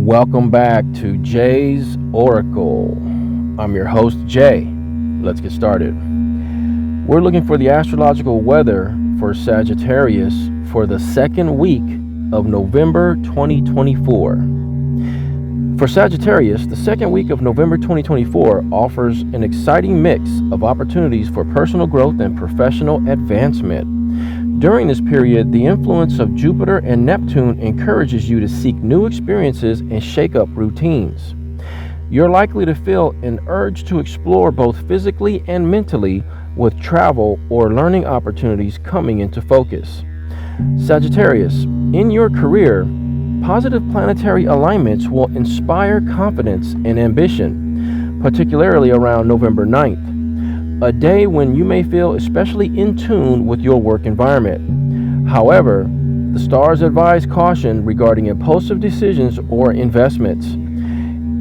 Welcome back to Jaze Oracle. I'm your host, Jay. Let's get started. We're looking for the astrological weather for Sagittarius for the second week of November 2024. For Sagittarius, the second week of November 2024 offers an exciting mix of opportunities for personal growth and professional advancement. During this period, the influence of Jupiter and Neptune encourages you to seek new experiences and shake up routines. You're likely to feel an urge to explore both physically and mentally, with travel or learning opportunities coming into focus. Sagittarius, in your career, positive planetary alignments will inspire confidence and ambition, particularly around November 9th. A day when you may feel especially in tune with your work environment. However, the stars advise caution regarding impulsive decisions or investments.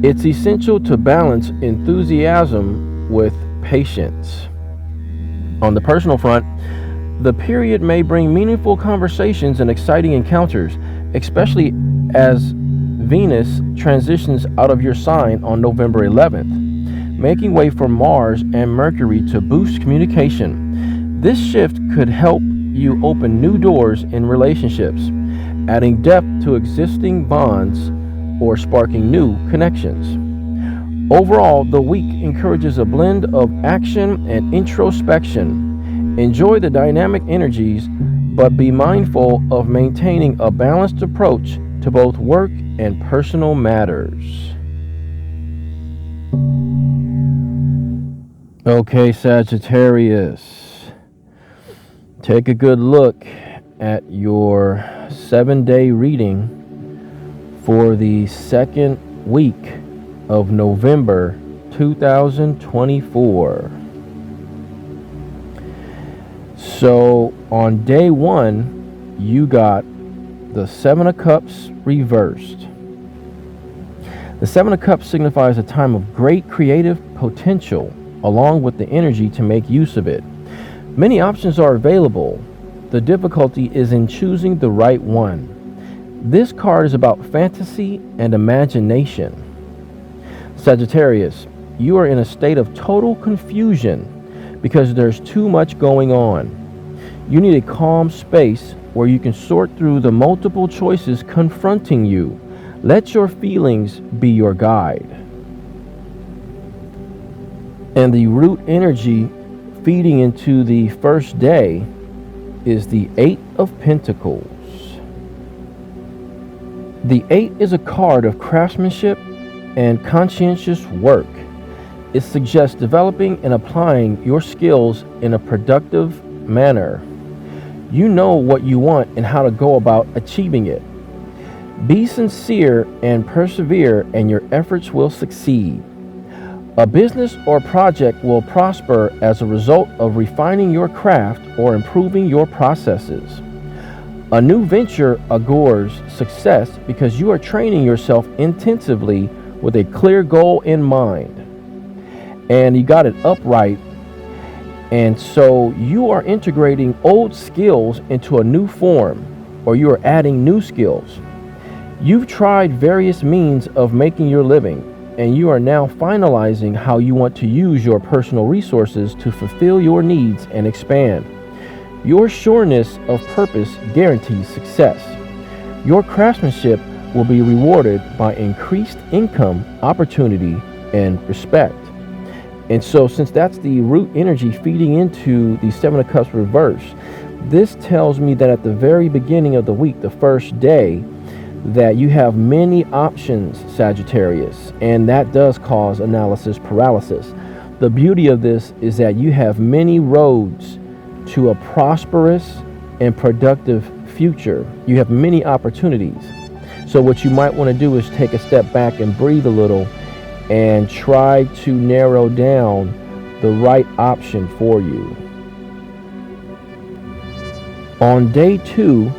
It's essential to balance enthusiasm with patience. On the personal front, the period may bring meaningful conversations and exciting encounters, especially as Venus transitions out of your sign on November 11th. Making way for Mars and Mercury to boost communication. This shift could help you open new doors in relationships, adding depth to existing bonds or sparking new connections. Overall, the week encourages a blend of action and introspection. Enjoy the dynamic energies, but be mindful of maintaining a balanced approach to both work and personal matters. Okay, Sagittarius, take a good look at your 7-day reading for the second week of November 2024. So on day 1, you got the 7 of Cups reversed. The 7 of Cups signifies a time of great creative potential, along with the energy to make use of it. Many options are available. The difficulty is in choosing the right one. This card is about fantasy and imagination. Sagittarius, you are in a state of total confusion because there's too much going on. You need a calm space where you can sort through the multiple choices confronting you. Let your feelings be your guide. And the root energy feeding into the first day is the 8 of Pentacles. The 8 is a card of craftsmanship and conscientious work. It suggests developing and applying your skills in a productive manner. You know what you want and how to go about achieving it. Be sincere and persevere, and your efforts will succeed. A business or project will prosper as a result of refining your craft or improving your processes. A new venture augurs success because you are training yourself intensively with a clear goal in mind. And you got it upright. And so you are integrating old skills into a new form, or you are adding new skills. You've tried various means of making your living, and you are now finalizing how you want to use your personal resources to fulfill your needs and expand. Your sureness of purpose guarantees success. Your craftsmanship will be rewarded by increased income, opportunity, and respect. And so since that's the root energy feeding into the 7 of Cups reverse, this tells me that at the very beginning of the week, the first day, that you have many options, Sagittarius, and that does cause analysis paralysis. The beauty of this is that you have many roads to a prosperous and productive future. You have many opportunities. So what you might want to do is take a step back and breathe a little and try to narrow down the right option for you. On day 2,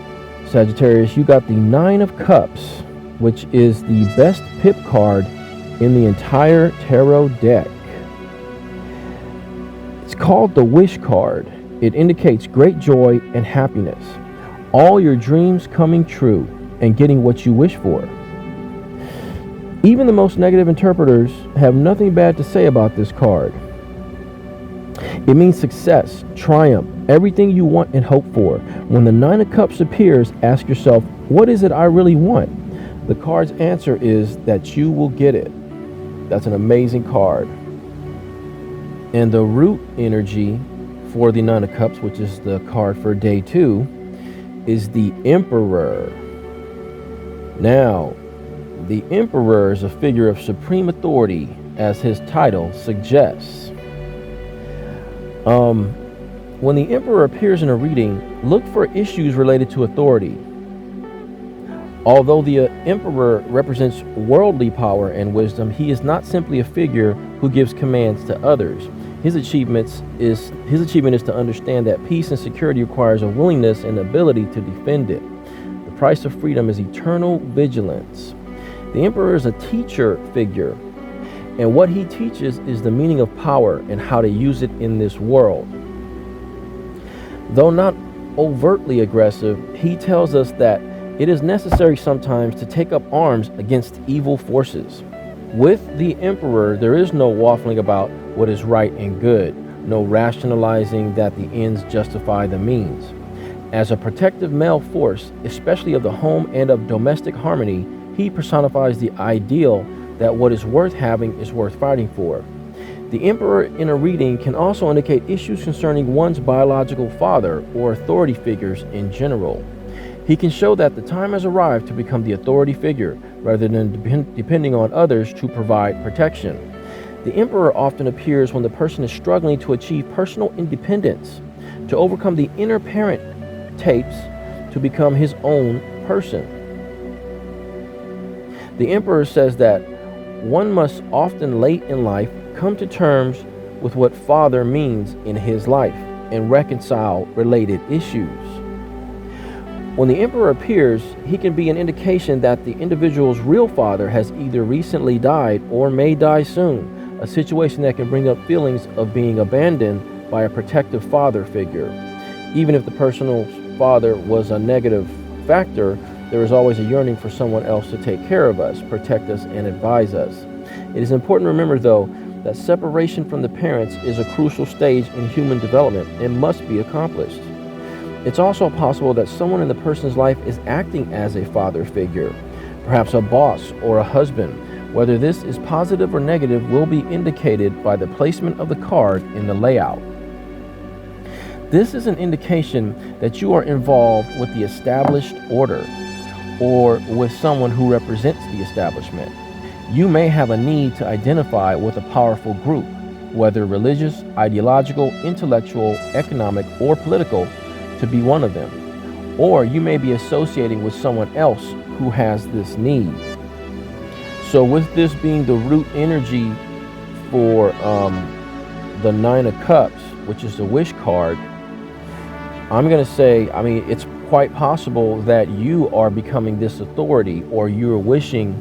Sagittarius, you got the 9 of Cups, which is the best pip card in the entire tarot deck. It's called the Wish card. It indicates great joy and happiness, all your dreams coming true, and getting what you wish for. Even the most negative interpreters have nothing bad to say about this card. It means success, triumph, everything you want and hope for. When the Nine of Cups appears, ask yourself, what is it I really want? The card's answer is that you will get it. That's an amazing card. And the root energy for the Nine of Cups, which is the card for day 2, is the Emperor. Now, the Emperor is a figure of supreme authority, as his title suggests. When the Emperor appears in a reading, look for issues related to authority. Although the Emperor represents worldly power and wisdom, he is not simply a figure who gives commands to others. His achievement is to understand that peace and security requires a willingness and ability to defend it. The price of freedom is eternal vigilance. The Emperor is a teacher figure, and what he teaches is the meaning of power and how to use it in this world. Though not overtly aggressive, he tells us that it is necessary sometimes to take up arms against evil forces. With the Emperor, there is no waffling about what is right and good, no rationalizing that the ends justify the means. As a protective male force, especially of the home and of domestic harmony, he personifies the ideal that what is worth having is worth fighting for. The Emperor in a reading can also indicate issues concerning one's biological father or authority figures in general. He can show that the time has arrived to become the authority figure rather than depending on others to provide protection. The Emperor often appears when the person is struggling to achieve personal independence, to overcome the inner parent tapes to become his own person. The Emperor says that one must often late in life come to terms with what father means in his life and reconcile related issues. When the Emperor appears, he can be an indication that the individual's real father has either recently died or may die soon, a situation that can bring up feelings of being abandoned by a protective father figure. Even if the personal father was a negative factor, there is always a yearning for someone else to take care of us, protect us, and advise us. It is important to remember, though, that separation from the parents is a crucial stage in human development and must be accomplished. It's also possible that someone in the person's life is acting as a father figure, perhaps a boss or a husband. Whether this is positive or negative will be indicated by the placement of the card in the layout. This is an indication that you are involved with the established order or with someone who represents the establishment. You may have a need to identify with a powerful group, whether religious, ideological, intellectual, economic, or political, to be one of them. Or you may be associating with someone else who has this need. So with this being the root energy for the Nine of Cups, which is the wish card, I'm going to say, it's quite possible that you are becoming this authority, or you're wishing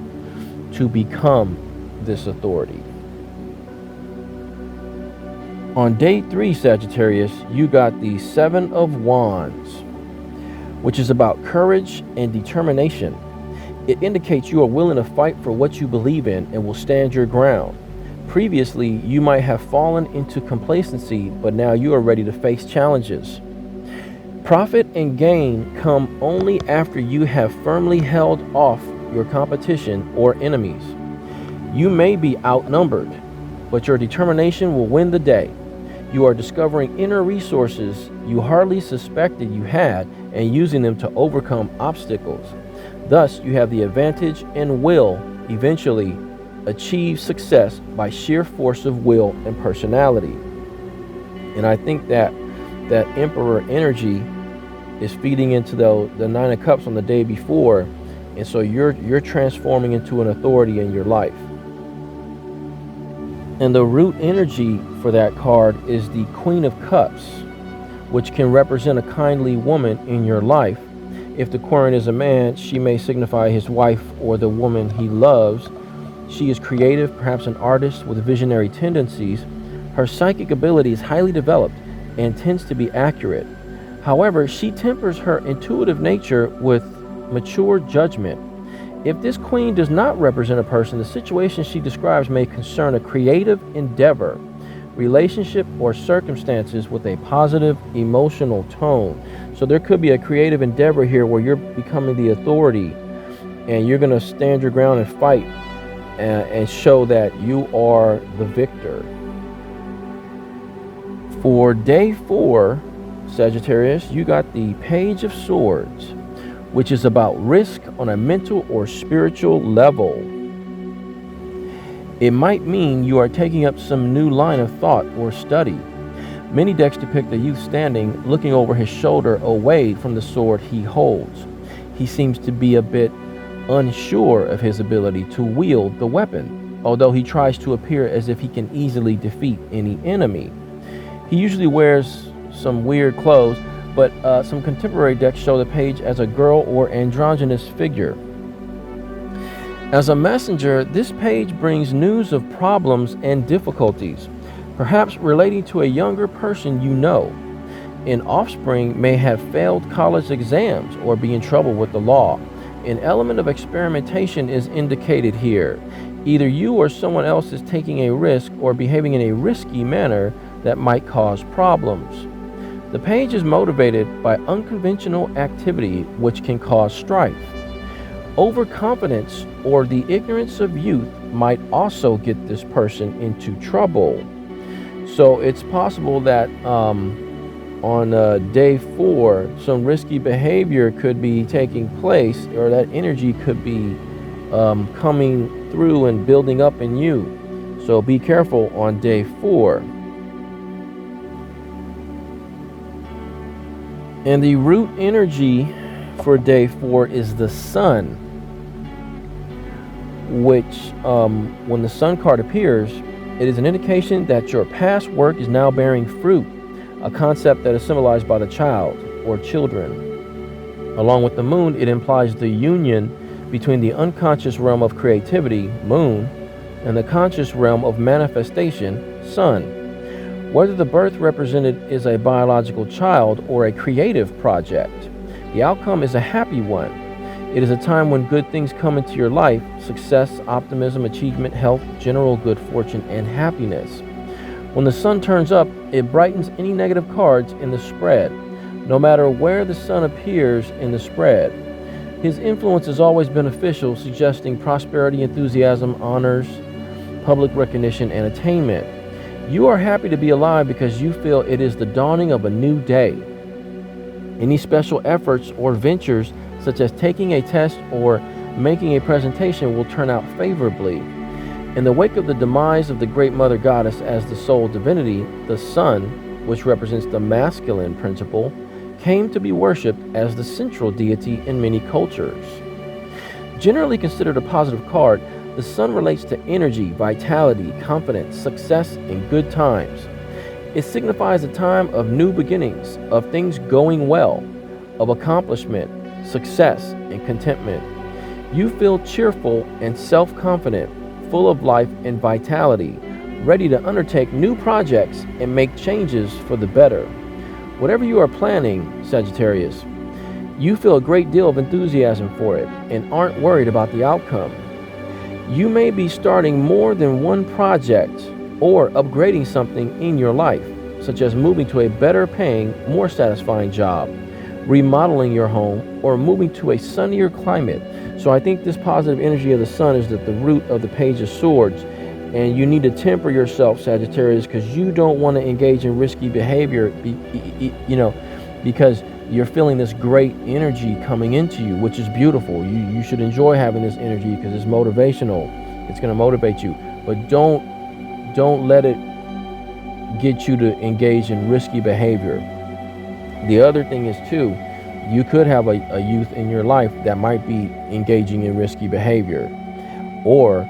to become this authority. On day 3, Sagittarius, you got the Seven of Wands, which is about courage and determination. It indicates you are willing to fight for what you believe in and will stand your ground. Previously, you might have fallen into complacency, but now you are ready to face challenges. Profit and gain come only after you have firmly held off your competition or enemies. You may be outnumbered, but your determination will win the day. You are discovering inner resources you hardly suspected you had and using them to overcome obstacles. Thus, you have the advantage and will eventually achieve success by sheer force of will and personality. And I think that Emperor energy is feeding into the Nine of Cups on the day before, and so you're transforming into an authority in your life. And the root energy for that card is the Queen of Cups, which can represent a kindly woman in your life. If the Queen is a man, she may signify his wife or the woman he loves. She is creative, perhaps an artist with visionary tendencies. Her psychic ability is highly developed and tends to be accurate. However, she tempers her intuitive nature with mature judgment If this queen does not represent a person, the situation she describes may concern a creative endeavor, relationship, or circumstances with a positive emotional tone. So there could be a creative endeavor here where you're becoming the authority and you're going to stand your ground and fight and show that you are the victor. For day 4, Sagittarius, you got the Page of Swords, which is about risk on a mental or spiritual level. It might mean you are taking up some new line of thought or study. Many decks depict a youth standing, looking over his shoulder away from the sword he holds. He seems to be a bit unsure of his ability to wield the weapon, although he tries to appear as if he can easily defeat any enemy. He usually wears some weird clothes, but some contemporary decks show the page as a girl or androgynous figure. As a messenger, this page brings news of problems and difficulties, perhaps relating to a younger person you know. An offspring may have failed college exams or be in trouble with the law. An element of experimentation is indicated here. Either you or someone else is taking a risk or behaving in a risky manner that might cause problems. The page is motivated by unconventional activity which can cause strife. Overconfidence or the ignorance of youth might also get this person into trouble. So it's possible that on day 4, some risky behavior could be taking place, or that energy could be coming through and building up in you. So be careful on day 4. And the root energy for day 4 is the Sun, which when the Sun card appears, it is an indication that your past work is now bearing fruit, a concept that is symbolized by the child or children. Along with the Moon, it implies the union between the unconscious realm of creativity, Moon, and the conscious realm of manifestation, Sun. Whether the birth represented is a biological child or a creative project, the outcome is a happy one. It is a time when good things come into your life: success, optimism, achievement, health, general good fortune, and happiness. When the Sun turns up, it brightens any negative cards in the spread, no matter where the Sun appears in the spread. His influence is always beneficial, suggesting prosperity, enthusiasm, honors, public recognition, and attainment. You are happy to be alive because you feel it is the dawning of a new day. Any special efforts or ventures, such as taking a test or making a presentation, will turn out favorably. In the wake of the demise of the great Mother Goddess as the sole divinity, the Sun, which represents the masculine principle, came to be worshipped as the central deity in many cultures. Generally considered a positive card, the Sun relates to energy, vitality, confidence, success, and good times. It signifies a time of new beginnings, of things going well, of accomplishment, success, and contentment. You feel cheerful and self-confident, full of life and vitality, ready to undertake new projects and make changes for the better. Whatever you are planning, Sagittarius, you feel a great deal of enthusiasm for it and aren't worried about the outcome. You may be starting more than one project or upgrading something in your life, such as moving to a better paying, more satisfying job, remodeling your home, or moving to a sunnier climate. So I think this positive energy of the Sun is at the root of the Page of Swords, and you need to temper yourself, Sagittarius, because you don't want to engage in risky behavior, because you're feeling this great energy coming into you, which is beautiful. You should enjoy having this energy because it's motivational. It's going to motivate you, but don't let it get you to engage in risky behavior. The other thing is too, you could have a youth in your life that might be engaging in risky behavior, or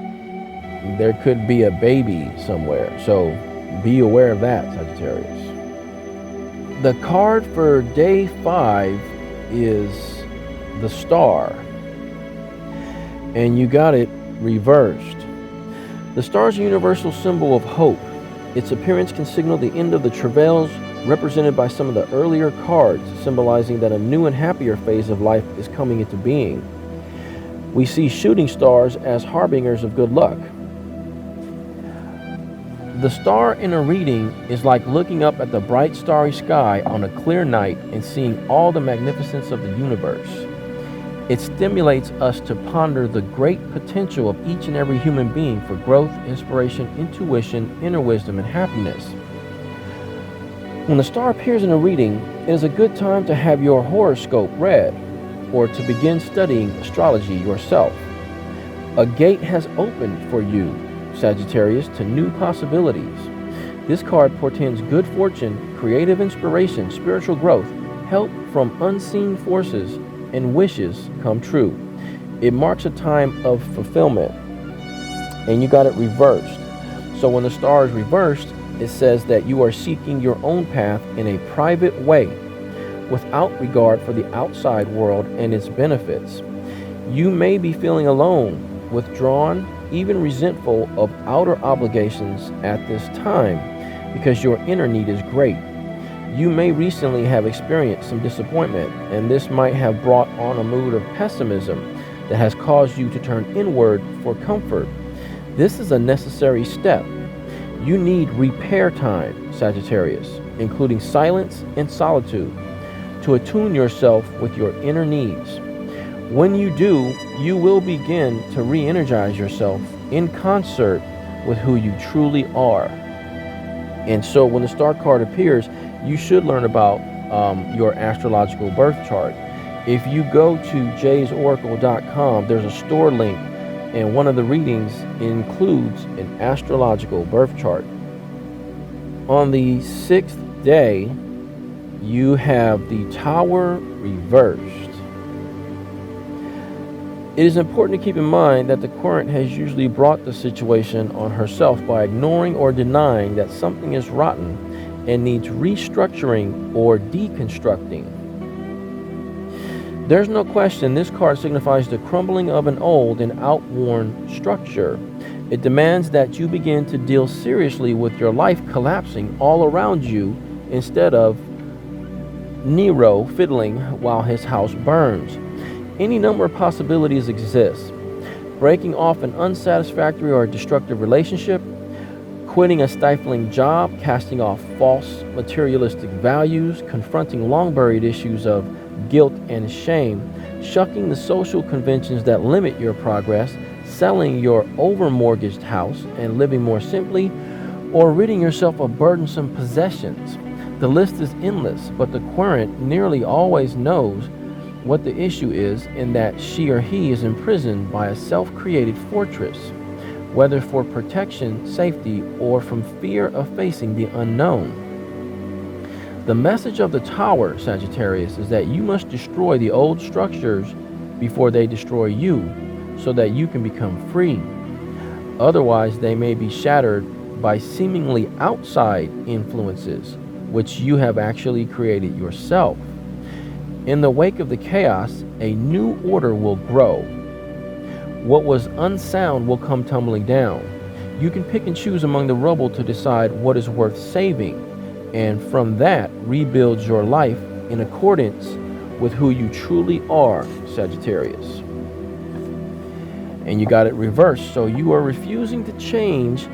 there could be a baby somewhere. So be aware of that, Sagittarius. The card for day 5 is the Star, and you got it reversed. The star is a universal symbol of hope. Its appearance can signal the end of the travails represented by some of the earlier cards, symbolizing that a new and happier phase of life is coming into being. We see shooting stars as harbingers of good luck. The star in a reading is like looking up at the bright starry sky on a clear night and seeing all the magnificence of the universe. It stimulates us to ponder the great potential of each and every human being for growth, inspiration, intuition, inner wisdom, and happiness. When the star appears in a reading, it is a good time to have your horoscope read or to begin studying astrology yourself. A gate has opened for you, Sagittarius, to new possibilities. This card portends good fortune, creative inspiration, spiritual growth, help from unseen forces, and wishes come true. It marks a time of fulfillment, and you got it reversed. So when the star is reversed, it says that you are seeking your own path in a private way without regard for the outside world and its benefits. You may be feeling alone, withdrawn, even resentful of outer obligations at this time because your inner need is great. You may recently have experienced some disappointment, and this might have brought on a mood of pessimism that has caused you to turn inward for comfort. This is a necessary step. You need repair time, Sagittarius, including silence and solitude, to attune yourself with your inner needs. When you do, you will begin to re-energize yourself in concert with who you truly are. And so when the star card appears, you should learn about your astrological birth chart. If you go to JazeOracle.com, there's a store link, and one of the readings includes an astrological birth chart. On the 6th day, you have the Tower reversed. It is important to keep in mind that the Querent has usually brought the situation on herself by ignoring or denying that something is rotten and needs restructuring or deconstructing. There's no question this card signifies the crumbling of an old and outworn structure. It demands that you begin to deal seriously with your life collapsing all around you instead of Nero fiddling while his house burns. Any number of possibilities exist. Breaking off an unsatisfactory or destructive relationship, quitting a stifling job, casting off false materialistic values, confronting long-buried issues of guilt and shame, shucking the social conventions that limit your progress, selling your over-mortgaged house and living more simply, or ridding yourself of burdensome possessions. The list is endless, but the Querent nearly always knows what the issue is, in that she or he is imprisoned by a self-created fortress, whether for protection, safety, or from fear of facing the unknown. The message of the Tower, Sagittarius, is that you must destroy the old structures before they destroy you, so that you can become free. Otherwise, they may be shattered by seemingly outside influences, which you have actually created yourself. In the wake of the chaos, a new order will grow. What was unsound will come tumbling down. You can pick and choose among the rubble to decide what is worth saving, and from that, rebuild your life in accordance with who you truly are, Sagittarius. And you got it reversed, so you are refusing to change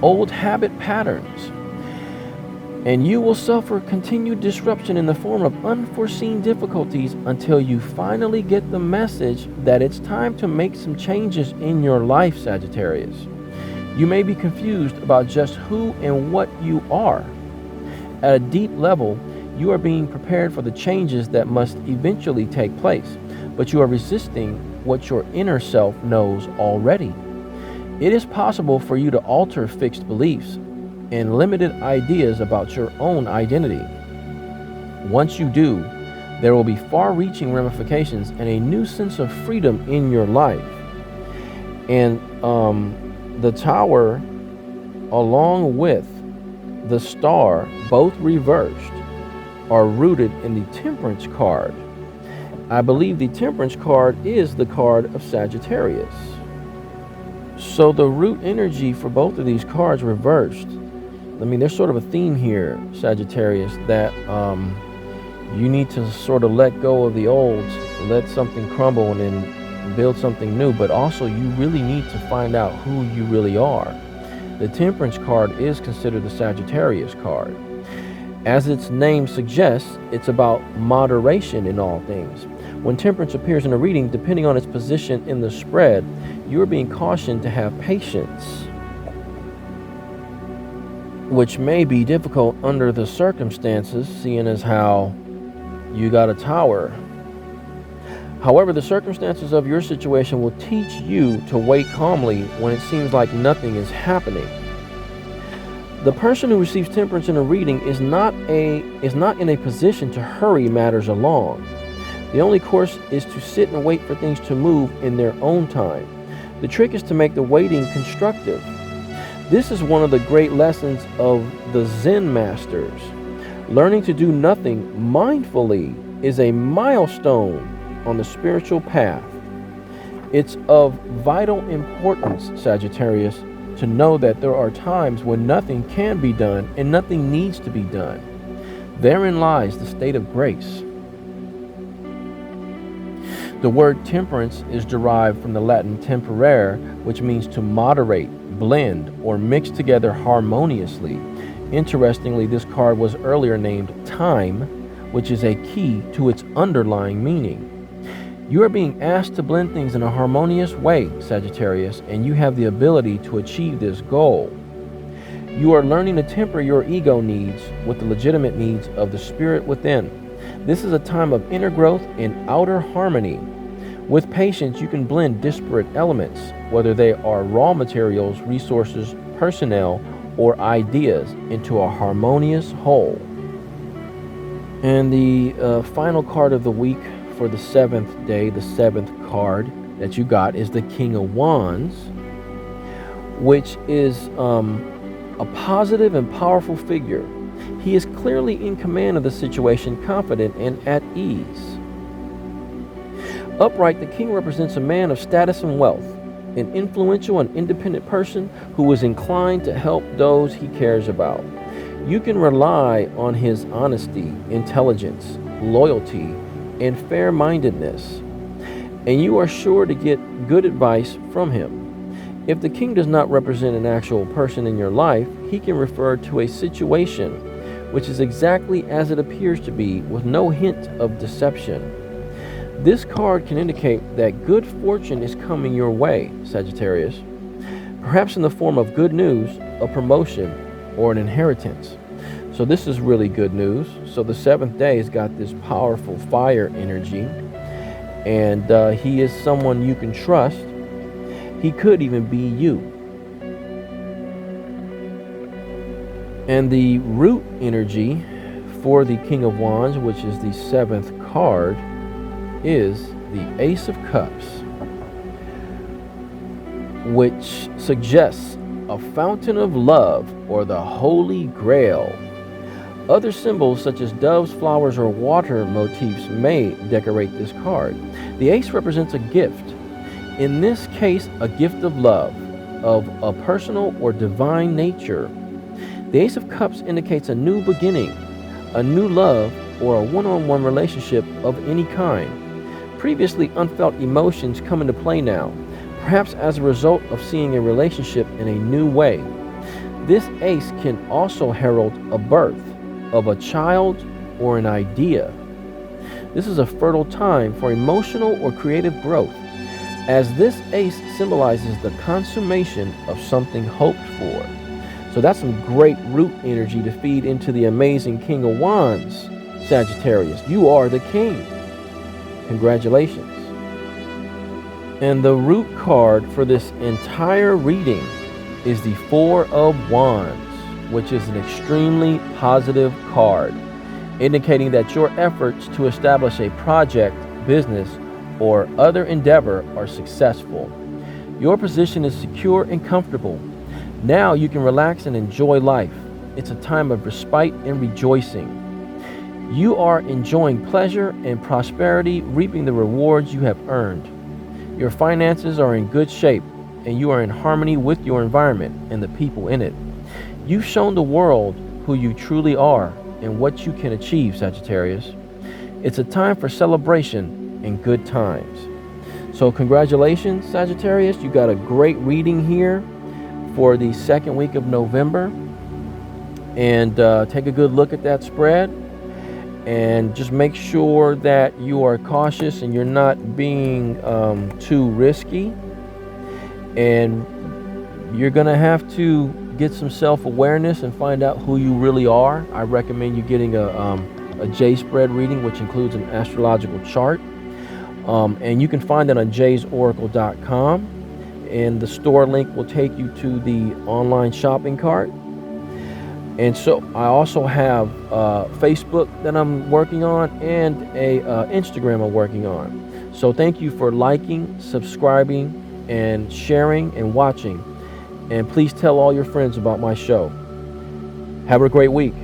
old habit patterns. And you will suffer continued disruption in the form of unforeseen difficulties until you finally get the message that it's time to make some changes in your life, Sagittarius. You may be confused about just who and what you are. At a deep level, you are being prepared for the changes that must eventually take place, but you are resisting what your inner self knows already. It is possible for you to alter fixed beliefs and limited ideas about your own identity. Once you do, there will be far-reaching ramifications and a new sense of freedom in your life. And the Tower, along with the Star, both reversed, are rooted in the Temperance card. I believe the Temperance card is the card of Sagittarius. So the root energy for both of these cards reversed. I mean, there's sort of a theme here, Sagittarius, that you need to sort of let go of the old, let something crumble, and then build something new, but also you really need to find out who you really are. The Temperance card is considered the Sagittarius card. As its name suggests, it's about moderation in all things. When Temperance appears in a reading, depending on its position in the spread, you are being cautioned to have patience, which may be difficult under the circumstances, seeing as how you got a Tower. However, the circumstances of your situation will teach you to wait calmly when it seems like nothing is happening. The person who receives Temperance in a reading is not in a position to hurry matters along. The only course is to sit and wait for things to move in their own time. The trick is to make the waiting constructive. This is one of the great lessons of the Zen masters. Learning to do nothing mindfully is a milestone on the spiritual path. It's of vital importance, Sagittarius, to know that there are times when nothing can be done and nothing needs to be done. Therein lies the state of grace. The word temperance is derived from the Latin temperare, which means to moderate, blend, or mix together harmoniously. Interestingly, this card was earlier named time, which is a key to its underlying meaning. You are being asked to blend things in a harmonious way, Sagittarius, and you have the ability to achieve this goal. You are learning to temper your ego needs with the legitimate needs of the spirit within. This is a time of inner growth and outer harmony. With patience, you can blend disparate elements, whether they are raw materials, resources, personnel, or ideas, into a harmonious whole. And the final card of the week for the 7th day, the 7th card that you got, is the King of Wands, which is a positive and powerful figure. He is clearly in command of the situation, confident and at ease. Upright, the king represents a man of status and wealth, an influential and independent person who is inclined to help those he cares about. You can rely on his honesty, intelligence, loyalty, and fair-mindedness, and you are sure to get good advice from him. If the king does not represent an actual person in your life, he can refer to a situation which is exactly as it appears to be, with no hint of deception. This card can indicate that good fortune is coming your way, Sagittarius, perhaps in the form of good news, a promotion, or an inheritance. So this is really good news. So the 7th day has got this powerful fire energy, and he is someone you can trust. He could even be you. And the root energy for the King of Wands, which is the 7th card, is the Ace of Cups, which suggests a fountain of love or the Holy Grail. Other symbols such as doves, flowers, or water motifs may decorate this card. The ace represents a gift. In this case, a gift of love, of a personal or divine nature. The Ace of Cups indicates a new beginning, a new love, or a one-on-one relationship of any kind. Previously unfelt emotions come into play now, perhaps as a result of seeing a relationship in a new way. This ace can also herald a birth of a child or an idea. This is a fertile time for emotional or creative growth, as this ace symbolizes the consummation of something hoped for. So that's some great root energy to feed into the amazing King of Wands, Sagittarius. You are the king. Congratulations. And the root card for this entire reading is the Four of Wands, which is an extremely positive card, indicating that your efforts to establish a project, business, or other endeavor are successful. Your position is secure and comfortable. Now you can relax and enjoy life. It's a time of respite and rejoicing. You are enjoying pleasure and prosperity, reaping the rewards you have earned. Your finances are in good shape, and you are in harmony with your environment and the people in it. You've shown the world who you truly are and what you can achieve, Sagittarius. It's a time for celebration and good times. So congratulations, Sagittarius. You got a great reading here for the second week of November. And take a good look at that spread. And just make sure that you are cautious and you're not being too risky. And you're going to have to get some self-awareness and find out who you really are. I recommend you getting a J spread reading, which includes an astrological chart. And you can find it on jazeoracle.com. And the store link will take you to the online shopping cart. And so I also have Facebook that I'm working on and a Instagram I'm working on. So thank you for liking, subscribing, and sharing and watching. And please tell all your friends about my show. Have a great week.